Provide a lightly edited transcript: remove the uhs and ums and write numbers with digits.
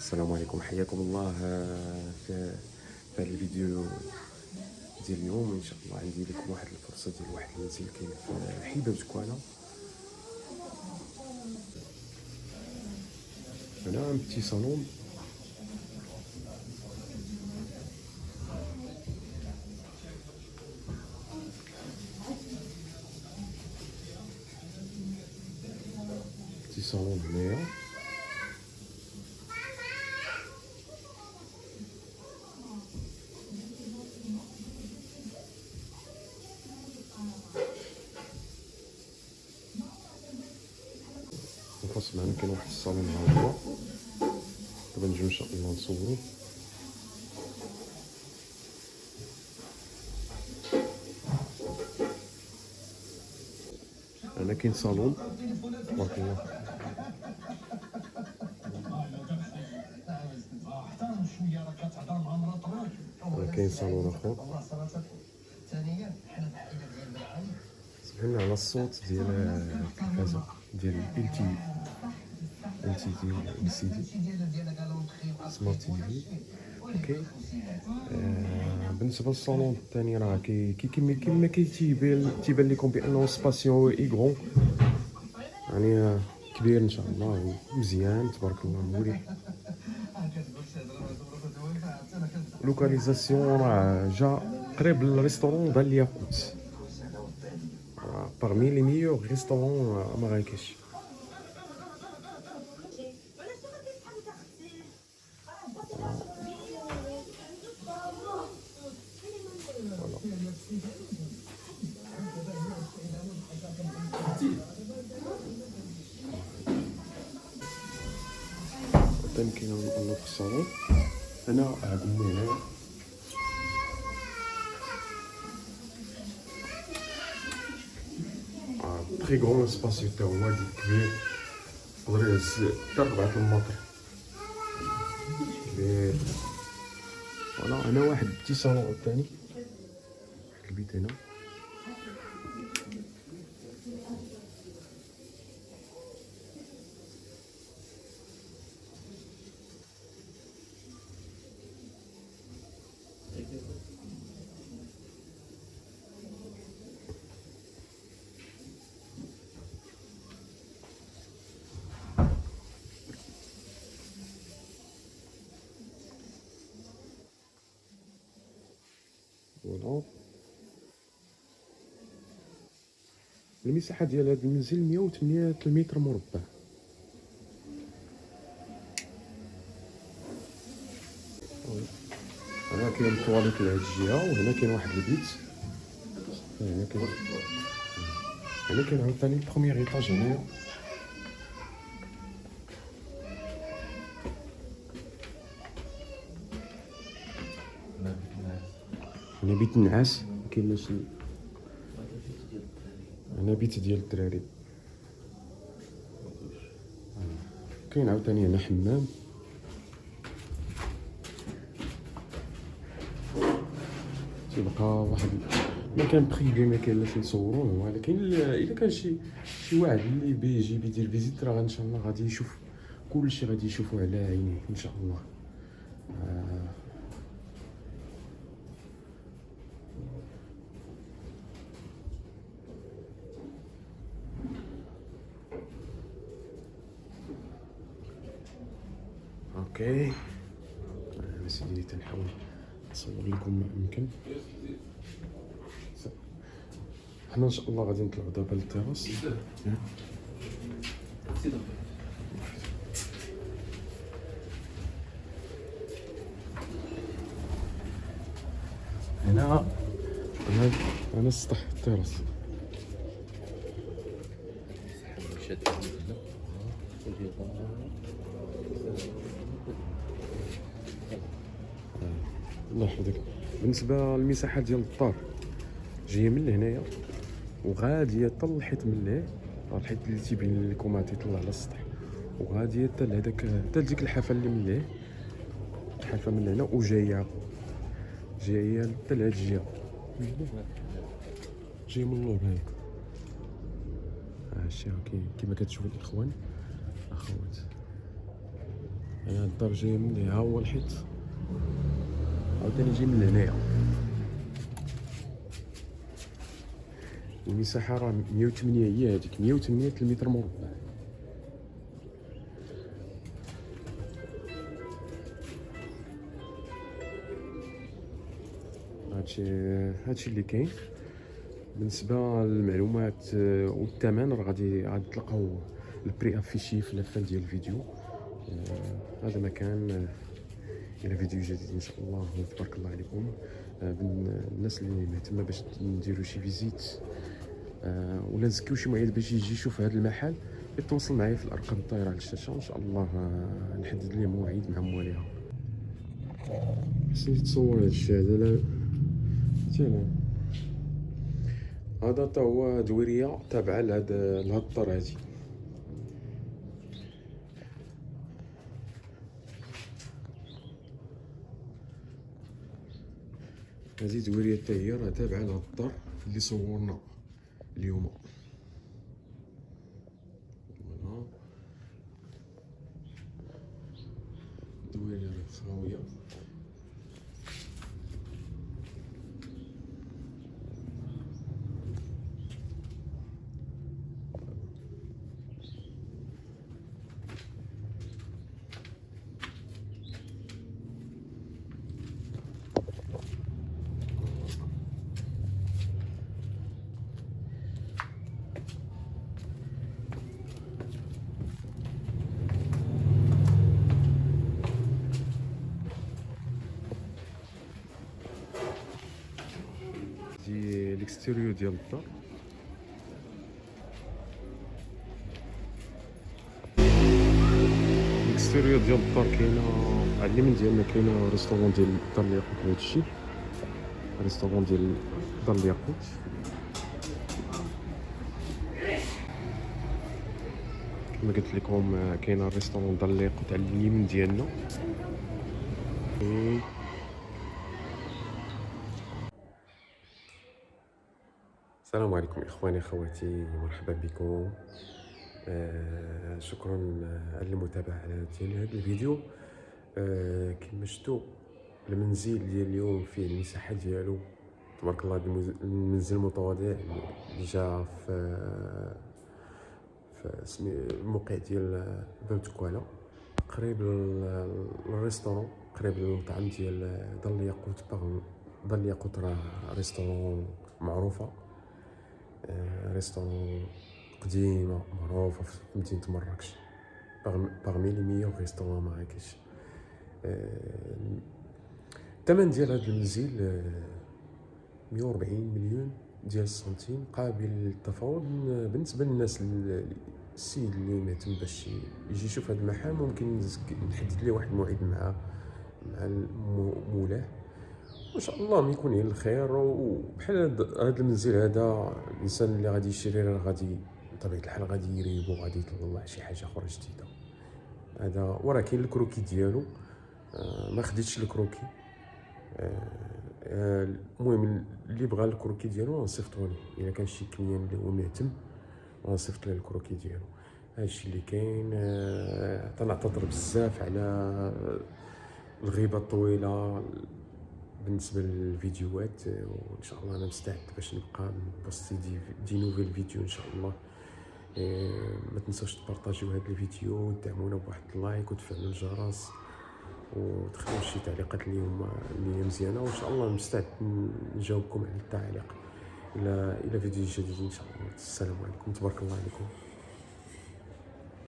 السلام عليكم، حياكم الله في هذا الفيديو ديال اليوم. ان شاء الله عندي لكم واحد الفرصه ديال واحد المنزل كاين في حيبه بزكوانه. هنا ان بتي صالون، بتي صالون هنايا. نقص معنا كاين واحد الصالون ها هو، دابا نجيو ان شاء الله نصورو. هنا كاين صالون تبارك الله. هنا كاين صالون اخر. سمعنا على الصوت ديال هذا ديال ال تي ديال ال سي دي سمارت تي في. اوكي. بالنسبه للصالون الثاني راه كيما تيبان لكم بانه سباسيو اي غون، يعني كبير ان شاء الله ومزيان تبارك الله مريح. لوكاليزاسيون راه جا قريب للريستورون ديال الياقوت، parmi les meilleurs restaurants à Marrakech. ثاني كاين في الصالون. هنا عندنا تري غون سباسيو تا هو ديال كبير، يقدر يهز حتى 4 المتر كبير. فوالا هنا واحد بتي صالون ثاني، واحد البيت هنا. فوالا المساحة ديال هذا المنزل 108 متر مربع. هنا كاين الطواليت لهاد الجهة، وهنا كاين واحد البيت. هنا كاين عاوتاني البروميير ايطاج هنايا. هنا بيت النعاس، مكاينلاش. هنا بيت ديال الدراري. كاين عاوتاني هنا حمام. تيبقى واحد مكان بريفي ما كاينلاش نصوروه، ولكن الا كان شي واحد اللي بيجي بيدير فيزيت راه ان شاء الله غادي يشوف كلشي، غادي يشوفوا على عينيه ان شاء الله. اوكي انا سيدي تنحاول نصور لكم ما امكن. حنا ان شاء الله غادي نطلعوا دابا للتراس. هنا السطح التراس. الله يحفظك. بالنسبه للمساحه ديال الدار جايه من هنايا وغاديه حتى الحيط من لهيه، الحيط اللي تيبين لكم غادي يطلع على السطح، وغاديه حتى لهداك حتى لديك الحافه اللي من لهيه، الحافه من هنا وجايه حتى لهاد الجهه، جايه من اللور هاي. هادشي كيما كتشوفوا الاخوان اخوات. انا الدار جايه من اللي ها هو الحيط، عاوتاني جاي من هنايا. المساحه راه 108، هي هذيك 108 المتر مربع. هادشي اللي كاين. بالنسبه للمعلومات والثمن راه غادي تلقاو البري افيشي في لافان ديال الفيديو. هذا ما كان. الى فيديو جديد ان شاء الله، تبارك الله عليكم. الناس اللي مهتمه باش نديرو شي فيزيت ولا نزكيو شي معيد باش يجي يشوف هذا المحل، يتواصل معايا في الارقام الطايره على الشاشه، وان شاء الله نحدد ليه موعد مع مواليها. خصني تصور هادشي هذا. لا هذا تا هو دويريه تابعه لهاد الدار هادي. هذه دويريه حتى هي راه تابعه لهاد الدار اللي صورنا اليوم. فوالا دويريه خاويه. دي الاكستيريو ديال الدار. الاكستيريو ديال الدار كاينه على اليمين ديالنا، كاينه ريستورون ديال دار الياقوت. هادشي ريستورون ديال دار الياقوت. كما قلت لكم كاينه ريستورون دار الياقوت على اليمين ديالنا. السلام عليكم اخواني اخواتي، مرحبا بكم. شكرا على المتابعه ديال هذا الفيديو. كما شفتوا المنزل ديال اليوم فيه المساحه ديالو تبارك الله. المنزل متواضع اللي جا في الموقع ديال باب تكوالا، قريب للريستورون، قريب للمطعم ديال دار الياقوت. دار الياقوت راه ريستورون معروفه، ريستورون قديمه معروفه في مدينه مراكش، باغمي لي ميور ريستورون مراكش. الثمن ديال هذا المنزل 140 مليون ديال السنتيم، قابل للتفاوض. بالنسبه للناس السيد اللي مهتم باش يجي يشوف هذا المحل، ممكن نحدد ليه واحد الموعد مع مولاه، وان شاء الله ما يكون الخير. وبحال هذا المنزل هذا، الانسان اللي غادي يشري راه غادي بطبيعه الحال غادي يريبو، غادي يطلع شي حاجه اخرى جديده. هذا وراه كاين الكروكي ديالو، ما خديتش الكروكي. المهم اللي بغى الكروكي ديالو غنصيفطو ليه، الا كان شي كليان اللي هو مهتم غنصيفط ليه الكروكي ديالو. هادشي اللي كاين. تنعتذر بزاف على الغيبه الطويله بالنسبه للفيديوهات، وان شاء الله انا مستعد باش نبقى نبوستي دي نوفيل فيديو ان شاء الله. ما تنساوش تبارطاجيو هذا الفيديو، ودعمونا بواحد اللايك، وتفعلوا الجرس، ودخلوا شي تعليقات اللي هي مزيانه، وان شاء الله مستعد نجاوبكم على التعليق. الى فيديو جديد ان شاء الله. السلام عليكم، تبارك الله عليكم.